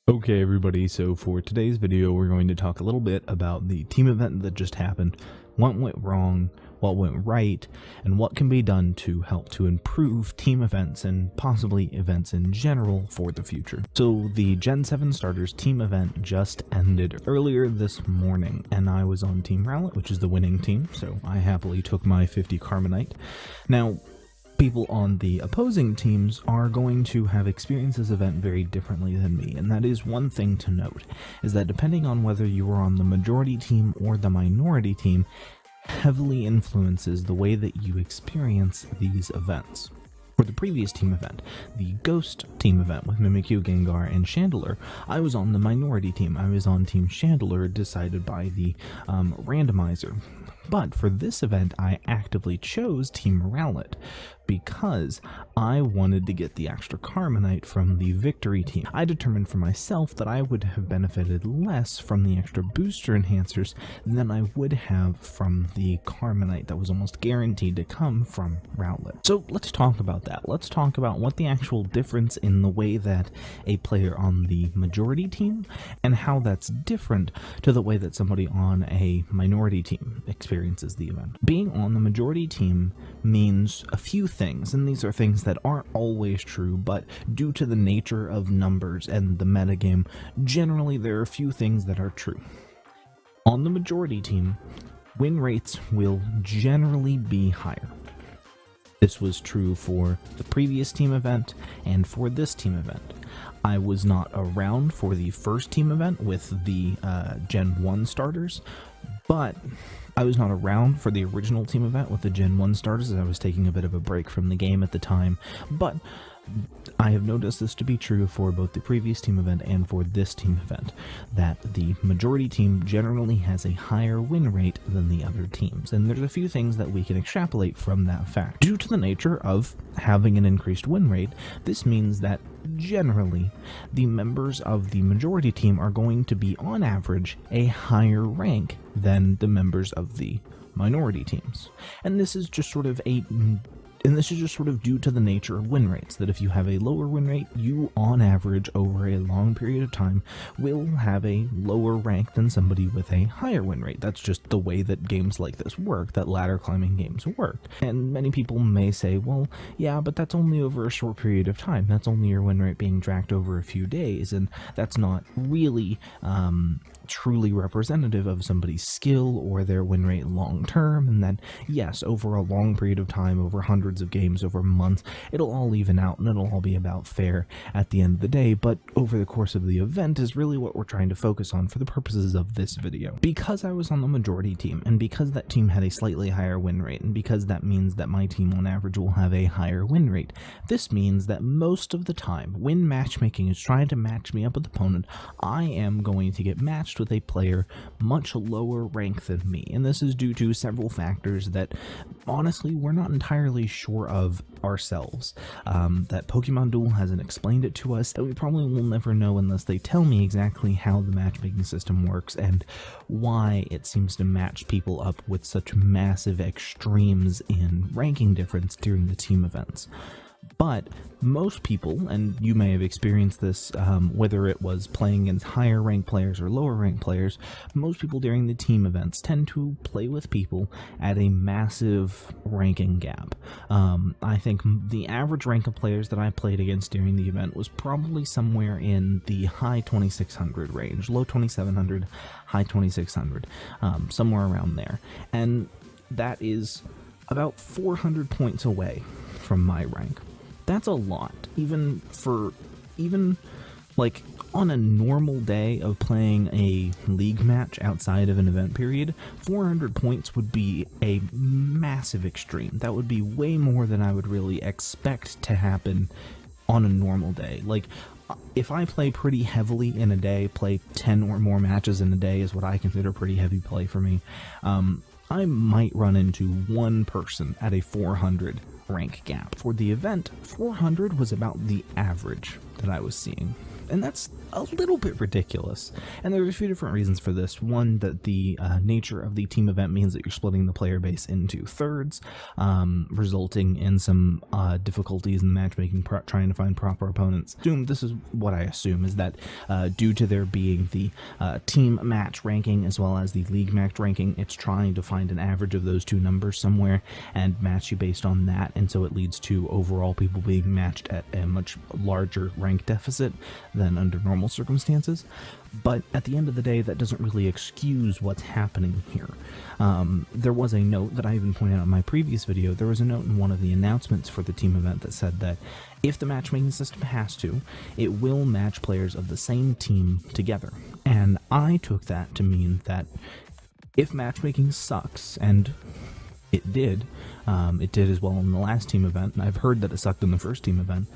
Okay everybody, so for today's video we're going to talk a little bit about the team event that just happened, what went wrong, what went right, and what can be done to help to improve team events and possibly events in general for the future. So the Gen 7 Starters team event just ended earlier this morning, and I was on Team Rowlet, which is the winning team, so I happily took my 50 Carbonite. Now, people on the opposing teams are going to have experienced this event very differently than me, and that is one thing to note, is that depending on whether you are on the majority team or the minority team, heavily influences the way that you experience these events. For the previous team event, the Ghost team event with Mimikyu, Gengar, and Chandelure, I was on the minority team. I was on Team Chandelure, decided by the randomizer. But for this event, I actively chose Team Rowlet because I wanted to get the extra Carbonite from the victory team. I determined for myself that I would have benefited less from the extra booster enhancers than I would have from the Carbonite that was almost guaranteed to come from Rowlet. So let's talk about that. Let's talk about what the actual difference in the way that a player on the majority team and how that's different to the way that somebody on a minority team experiences the event. Being on the majority team means a few things, and these are things that aren't always true, but due to the nature of numbers and the metagame, generally there are a few things that are true. On the majority team, win rates will generally be higher. This was true for the previous team event and for this team event. I was not around for the first team event with the Gen 1 starters, but I was not around for the original team event with the Gen 1 starters as I was taking a bit of a break from the game at the time, but I have noticed this to be true for both the previous team event and for this team event, that the majority team generally has a higher win rate than the other teams, and there's a few things that we can extrapolate from that fact. Due to the nature of having an increased win rate, this means that generally the members of the majority team are going to be on average a higher rank than the members of the minority teams, and this is just sort of due to the nature of win rates, that if you have a lower win rate, you on average over a long period of time will have a lower rank than somebody with a higher win rate. That's just the way that games like this work, that ladder climbing games work. And many people may say, well, yeah, but that's only over a short period of time. That's only your win rate being tracked over a few days, and that's not really truly representative of somebody's skill or their win rate long term, and that yes, over a long period of time, over hundreds of games, over months, it'll all even out and it'll all be about fair at the end of the day. But over the course of the event is really what we're trying to focus on for the purposes of this video. Because I was on the majority team, and because that team had a slightly higher win rate, and because that means that my team on average will have a higher win rate, this means that most of the time when matchmaking is trying to match me up with an opponent, I am going to get matched with a player much lower rank than me, and this is due to several factors that honestly we're not entirely sure of ourselves. That Pokemon Duel hasn't explained it to us, and we probably will never know unless they tell me exactly how the matchmaking system works and why it seems to match people up with such massive extremes in ranking difference during the team events. But most people, and you may have experienced this whether it was playing against higher ranked players or lower ranked players, most people during the team events tend to play with people at a massive ranking gap. I think the average rank of players that I played against during the event was probably somewhere in the high 2600 range, low 2700, high 2600, somewhere around there. And that is about 400 points away from my rank. That's a lot, even like on a normal day of playing a league match outside of an event period. 400 points would be a massive extreme. That would be way more than I would really expect to happen on a normal day. Like, if I play pretty heavily in a day, play 10 or more matches in a day is what I consider pretty heavy play for me. I might run into one person at a 400 rank gap. For the event, 400 was about the average that I was seeing. And that's a little bit ridiculous. And there's a few different reasons for this. One, that the nature of the team event means that you're splitting the player base into thirds, resulting in some difficulties in the matchmaking, trying to find proper opponents. This is what I assume, is that due to there being the team match ranking as well as the league match ranking, it's trying to find an average of those two numbers somewhere and match you based on that, and so it leads to overall people being matched at a much larger rank deficit than under normal circumstances. But at the end of the day, that doesn't really excuse what's happening here. There was a note that I even pointed out in my previous video. There was a note in one of the announcements for the team event that said that if the matchmaking system has to, it will match players of the same team together. And I took that to mean that if matchmaking sucks, and it did as well in the last team event, and I've heard that it sucked in the first team event,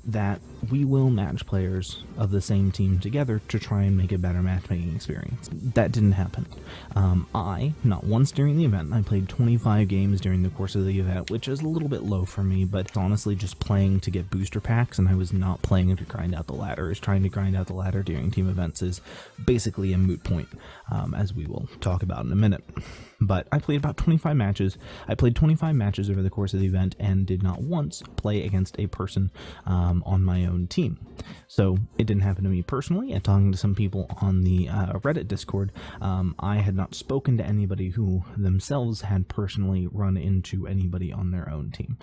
that we will match players of the same team together to try and make a better matchmaking experience. That didn't happen. Not once during the event, I played 25 games during the course of the event, which is a little bit low for me, but honestly just playing to get booster packs, and I was not playing to grind out the ladder. Trying to grind out the ladder during team events is basically a moot point, as we will talk about in a minute. But I played about 25 matches. I played 25 matches over the course of the event and did not once play against a person on my own team. So it didn't happen to me personally. And talking to some people on the Reddit Discord, I had not spoken to anybody who themselves had personally run into anybody on their own team.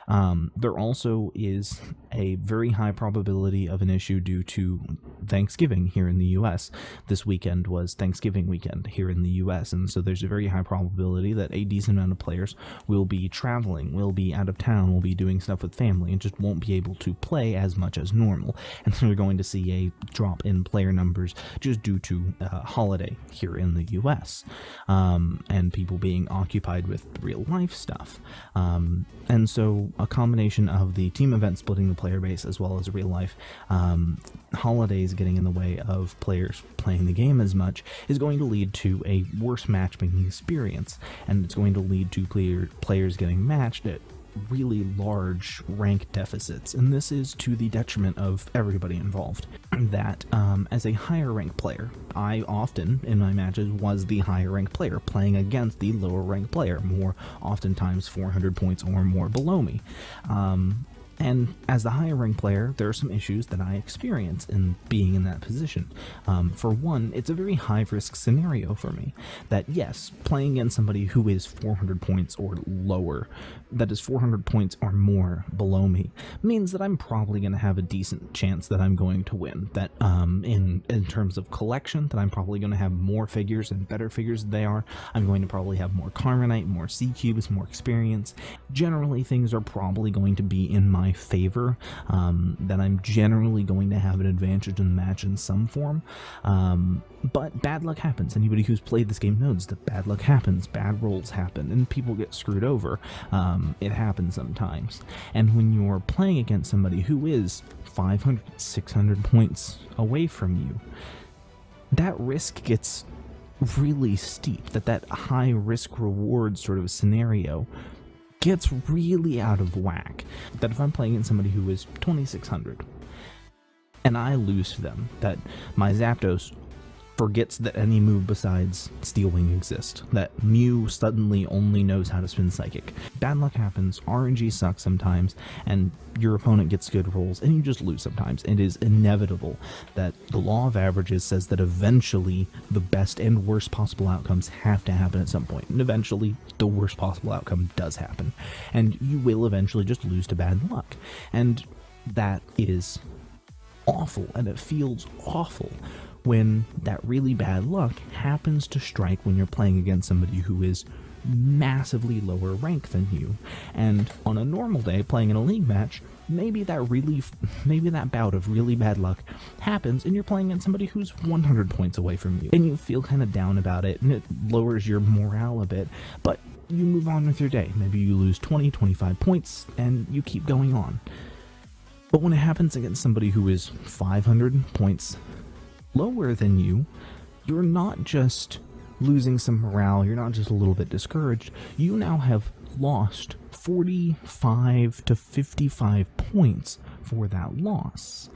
There also is a very high probability of an issue due to Thanksgiving here in the US. This weekend was Thanksgiving weekend here in the US, and so there's a very high probability that a decent amount of players will be traveling, will be out of town, will be doing stuff with family, and just won't be able to play as much as normal. And so you're going to see a drop in player numbers just due to holiday here in the US, and people being occupied with real life stuff. And so a combination of the team event splitting the player base as well as real life holidays getting in the way of players playing the game as much is going to lead to a worse matchmaking experience, and it's going to lead to players getting matched at really large rank deficits, and this is to the detriment of everybody involved. That as a higher ranked player, I often in my matches was the higher ranked player playing against the lower ranked player, more oftentimes 400 points or more below me. And as the higher ranked player, there are some issues that I experience in being in that position. For one, it's a very high risk scenario for me. That yes, playing against somebody who is 400 points or lower, that is 400 points or more below me, means that I'm probably going to have a decent chance that I'm going to win. That in terms of collection, that I'm probably going to have more figures and better figures than they are. I'm going to probably have more Carbonite, more C cubes, more experience. Generally, things are probably going to be in my favor, that I'm generally going to have an advantage in the match in some form, but bad luck happens. Anybody who's played this game knows that bad luck happens, bad rolls happen, and people get screwed over. It happens sometimes, and when you're playing against somebody who is 500, 600 points away from you, that risk gets really steep. That high risk reward sort of scenario gets really out of whack. That if I'm playing against somebody who is 2600 and I lose to them, that my Zapdos forgets that any move besides Steel Wing exists, that Mew suddenly only knows how to spin Psychic. Bad luck happens, RNG sucks sometimes, and your opponent gets good rolls, and you just lose sometimes. It is inevitable that the law of averages says that eventually the best and worst possible outcomes have to happen at some point, and eventually the worst possible outcome does happen, and you will eventually just lose to bad luck. And that is awful, and it feels awful when that really bad luck happens to strike when you're playing against somebody who is massively lower rank than you. And on a normal day playing in a league match, maybe that bout of really bad luck happens and you're playing against somebody who's 100 points away from you, and you feel kind of down about it, and it lowers your morale a bit, but you move on with your day. Maybe you lose 20, 25 points and you keep going on. But when it happens against somebody who is 500 points lower than you, you're not just losing some morale, you're not just a little bit discouraged, you now have lost 45 to 55 points for that loss.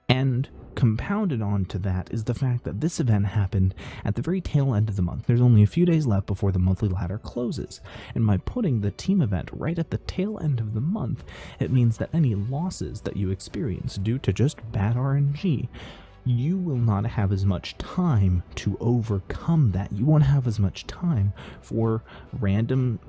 And compounded onto that is the fact that this event happened at the very tail end of the month. There's only a few days left before the monthly ladder closes, and by putting the team event right at the tail end of the month, it means that any losses that you experience due to just bad RNG, you will not have as much time to overcome that. You won't have as much time for random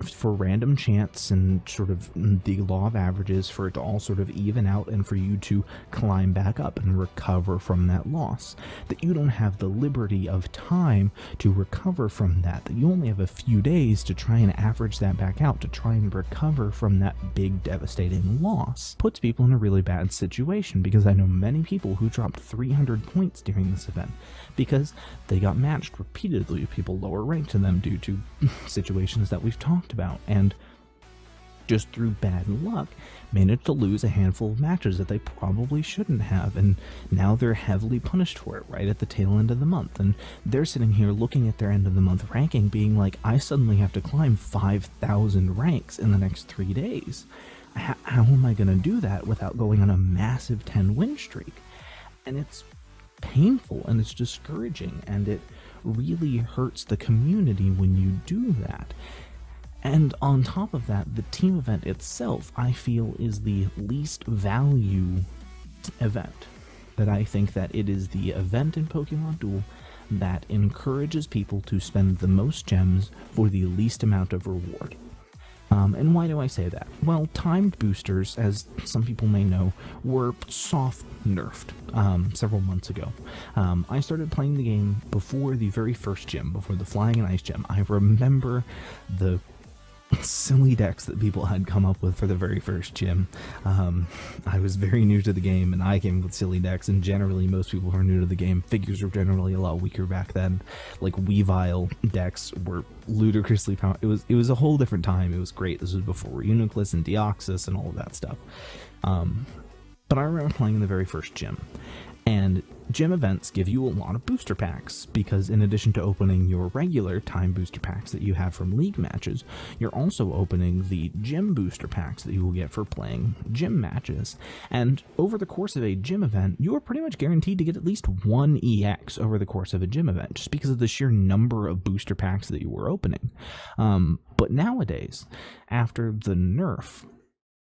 chance and sort of the law of averages for it to all sort of even out and for you to climb back up and recover from that loss. That you don't have the liberty of time to recover from that. That you only have a few days to try and average that back out, to try and recover from that big devastating loss. Puts people in a really bad situation, because I know many people who dropped 300 points during this event because they got matched repeatedly with people lower ranked than them due to situations that we've talked about, and just through bad luck managed to lose a handful of matches that they probably shouldn't have, and now they're heavily punished for it right at the tail end of the month. And they're sitting here looking at their end of the month ranking being like, I suddenly have to climb 5,000 ranks in the next 3 days. How am I going to do that without going on a massive 10 win streak? And it's painful and it's discouraging, and it really hurts the community when you do that. And on top of that, the team event itself, I feel, is the least value event. That I think that it is the event in Pokemon Duel that encourages people to spend the most gems for the least amount of reward. And why do I say that? Well, timed boosters, as some people may know, were soft nerfed several months ago. I started playing the game before the very first gym, before the Flying and Ice gym. I remember the silly decks that people had come up with for the very first gym. I was very new to the game, and I came with silly decks, and generally most people who are new to the game, figures were generally a lot weaker back then. Like Weavile decks were ludicrously powerful. It was a whole different time. It was great. This was before Uniclus and Deoxys and all of that stuff. But I remember playing in the very first gym, and gym events give you a lot of booster packs, because in addition to opening your regular time booster packs that you have from league matches, you're also opening the gym booster packs that you will get for playing gym matches. And over the course of a gym event, you are pretty much guaranteed to get at least one EX over the course of a gym event, just because of the sheer number of booster packs that you were opening. But nowadays, after the nerf,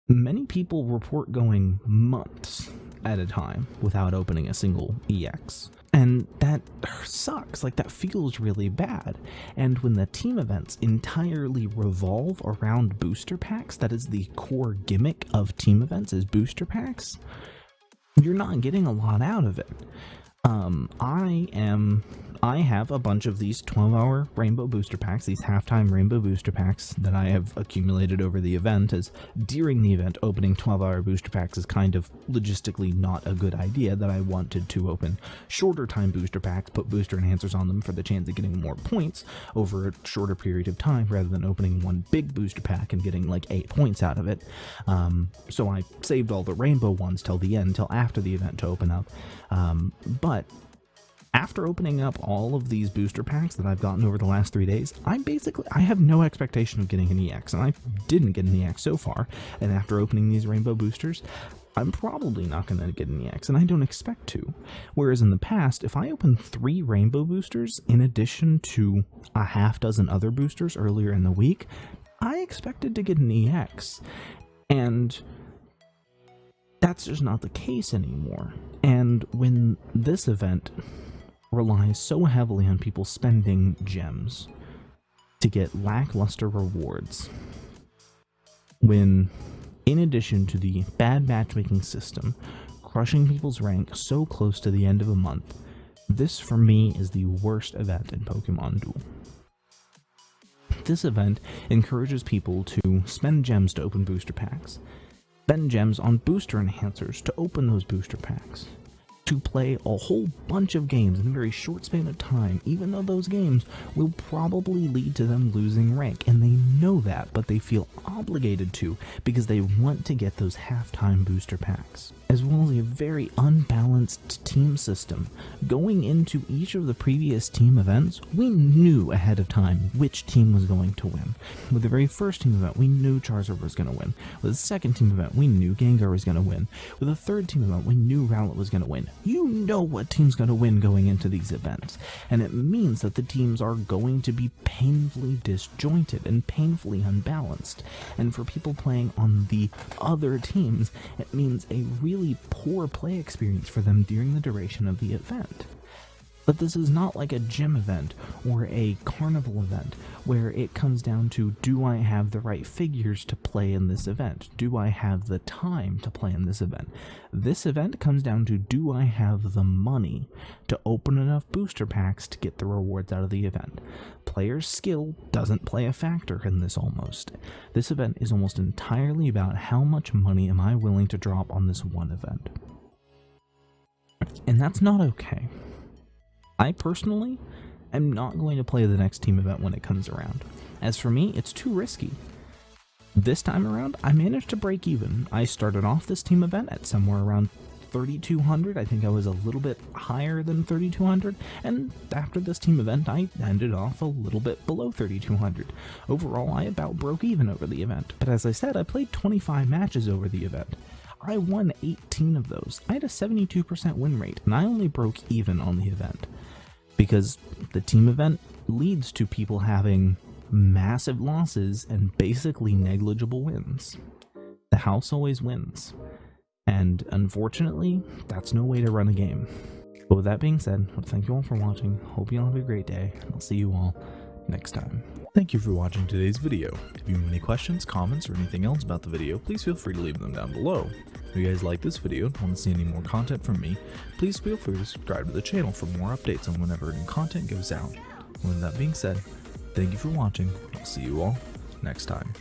many people report going months at a time without opening a single EX. And that sucks. Like, that feels really bad. And when the team events entirely revolve around booster packs, that is the core gimmick of team events, is booster packs, you're not getting a lot out of it. I have a bunch of these 12-hour rainbow booster packs, these halftime rainbow booster packs that I have accumulated over the event, as during the event opening 12-hour booster packs is kind of logistically not a good idea. That I wanted to open shorter time booster packs, put booster enhancers on them for the chance of getting more points over a shorter period of time, rather than opening one big booster pack and getting like 8 points out of it. So I saved all the rainbow ones till the end, till after the event to open up. But after opening up all of these booster packs that I've gotten over the last 3 days, I have no expectation of getting an EX, and I didn't get an EX so far. And after opening these rainbow boosters, I'm probably not going to get an EX, and I don't expect to. Whereas in the past, if I opened 3 rainbow boosters in addition to a half dozen other boosters earlier in the week, I expected to get an EX. And that's just not the case anymore. And when this event relies so heavily on people spending gems to get lackluster rewards, when in addition to the bad matchmaking system crushing people's rank so close to the end of a month, this for me is the worst event in Pokemon Duel. This event encourages people to spend gems to open booster packs, spend gems on booster enhancers to open those booster packs, to play a whole bunch of games in a very short span of time, even though those games will probably lead to them losing rank, and they know that, but they feel obligated to because they want to get those halftime booster packs. As well as a very unbalanced team system. Going into each of the previous team events, we knew ahead of time which team was going to win. With the very first team event, we knew Charizard was going to win. With the second team event, we knew Gengar was going to win. With the third team event, we knew Rowlet was going to win. You know what team's going to win going into these events, and it means that the teams are going to be painfully disjointed and painfully unbalanced. And for people playing on the other teams, it means a really poor play experience for them during the duration of the event. But this is not like a gym event or a carnival event where it comes down to, do I have the right figures to play in this event? Do I have the time to play in this event? This event comes down to, do I have the money to open enough booster packs to get the rewards out of the event? Player's skill doesn't play a factor in this almost. This event is almost entirely about how much money am I willing to drop on this one event. And that's not okay. I personally am not going to play the next team event when it comes around. As for me, it's too risky. This time around, I managed to break even. I started off this team event at somewhere around 3,200. I think I was a little bit higher than 3,200, and after this team event, I ended off a little bit below 3,200. Overall, I about broke even over the event, but as I said, I played 25 matches over the event. I won 18 of those. I had a 72% win rate, and I only broke even on the event. Because the team event leads to people having massive losses and basically negligible wins. The house always wins. And unfortunately, that's no way to run a game. But with that being said, I want to thank you all for watching. Hope you all have a great day, and I'll see you all next time. Thank you for watching today's video. If you have any questions, comments, or anything else about the video, please feel free to leave them down below. If you guys like this video and want to see any more content from me, please feel free to subscribe to the channel for more updates on whenever new content goes out. With that being said, thank you for watching. I'll see you all next time.